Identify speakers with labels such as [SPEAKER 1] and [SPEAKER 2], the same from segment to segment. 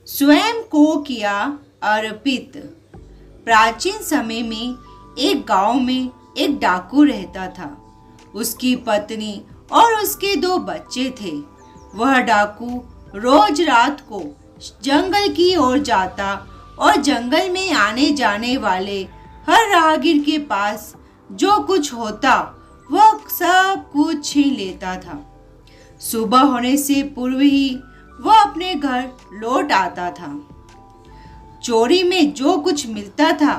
[SPEAKER 1] स्वयं को किया अर्पित। प्राचीन समय में एक गांव में एक डाकू रहता था। उसकी पत्नी और उसके 2 बच्चे थे। वह डाकू रोज रात को जंगल की ओर जाता और जंगल में आने जाने वाले हर राहगीर के पास जो कुछ होता वह सब कुछ छीन लेता था। सुबह होने से पूर्व ही वह अपने घर लौट आता था। चोरी में जो कुछ मिलता था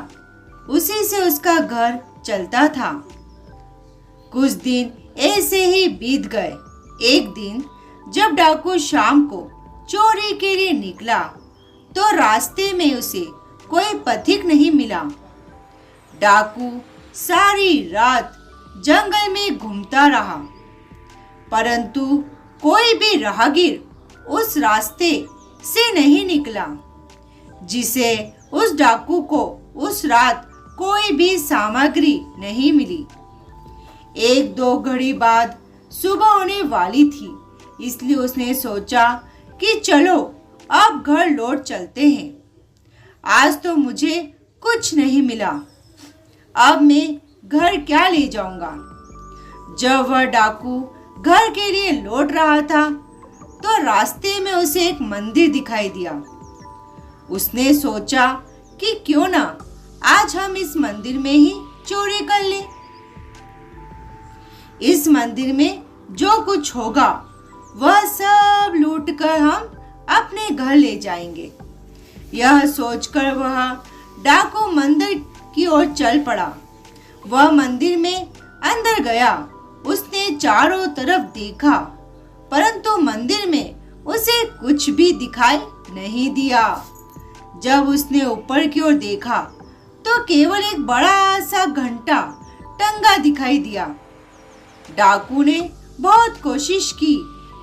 [SPEAKER 1] उसी से उसका घर चलता था। कुछ दिन ऐसे ही बीत गए। एक दिन जब डाकू शाम को चोरी के लिए निकला तो रास्ते में उसे कोई पथिक नहीं मिला। डाकू सारी रात जंगल में घूमता रहा, परंतु कोई भी राहगीर उस रास्ते से नहीं निकला, जिसे उस डाकू को उस रात कोई भी सामग्री नहीं मिली। 1-2 घड़ी बाद सुबह होने वाली थी, इसलिए उसने सोचा कि चलो अब घर लौट चलते हैं। आज तो मुझे कुछ नहीं मिला, अब मैं घर क्या ले जाऊंगा। जब वह डाकू घर के लिए लौट रहा था तो रास्ते में उसे एक मंदिर दिखाई दिया। उसने सोचा कि क्यों ना आज हम इस मंदिर में ही चोरी कर लें। इस मंदिर में जो कुछ होगा वह सब लूट कर हम अपने घर ले जाएंगे। यह सोचकर वह डाकू मंदिर की ओर चल पड़ा। वह मंदिर में अंदर गया। उसने चारों तरफ देखा, परंतु मंदिर में उसे कुछ भी दिखाई नहीं दिया। जब उसने ऊपर की ओर देखा तो केवल एक बड़ा सा घंटा टंगा दिखाई दिया। डाकू ने बहुत कोशिश की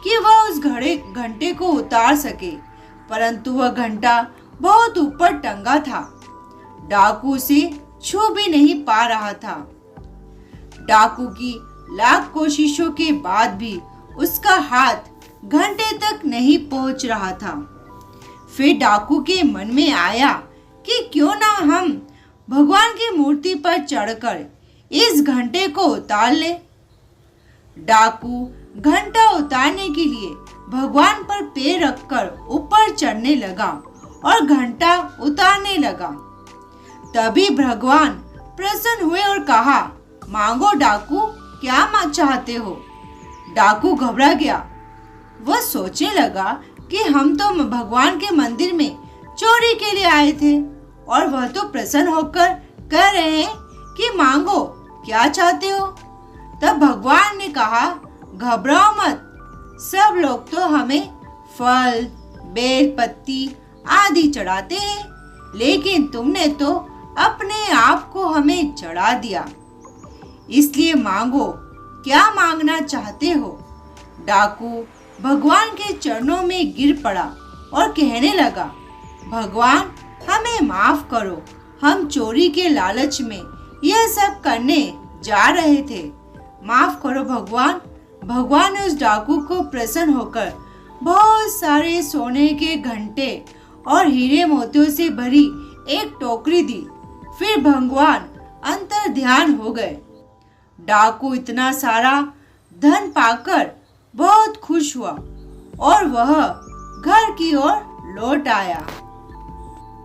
[SPEAKER 1] कि वह उस घंटे को उतार सके, परंतु वह घंटा बहुत ऊपर टंगा था। डाकू उसे छू भी नहीं पा रहा था। डाकू की लाख कोशिशों के बाद भी उसका हाथ घंटे तक नहीं पहुंच रहा था। फिर डाकू के मन में आया कि क्यों ना हम भगवान की मूर्ति पर चढ़कर इस घंटे को उतार ले। डाकू घंटा उतारने के लिए भगवान पर पैर रखकर ऊपर चढ़ने लगा और घंटा उतारने लगा। तभी भगवान प्रसन्न हुए और कहा, मांगो डाकू, क्या चाहते हो। डाकू घबरा गया। वह सोचने लगा कि हम तो भगवान के मंदिर में चोरी के लिए आए थे और वह तो प्रसन्न होकर कह रहे हैं कि मांगो, क्या चाहते हो। तब भगवान ने कहा, घबराओ मत, सब लोग तो हमें फल, बेल पत्ती आदि चढ़ाते हैं, लेकिन तुमने तो अपने आप को हमें चढ़ा दिया, इसलिए मांगो, क्या मांगना चाहते हो। डाकू भगवान के चरणों में गिर पड़ा और कहने लगा, भगवान हमें माफ करो, हम चोरी के लालच में यह सब करने जा रहे थे, माफ करो भगवान। भगवान ने उस डाकू को प्रसन्न होकर बहुत सारे सोने के घंटे और हीरे मोतियों से भरी एक टोकरी दी। फिर भगवान अंतर ध्यान हो गए। डाकू इतना सारा धन पाकर बहुत खुश हुआ और वह घर की ओर लौट आया।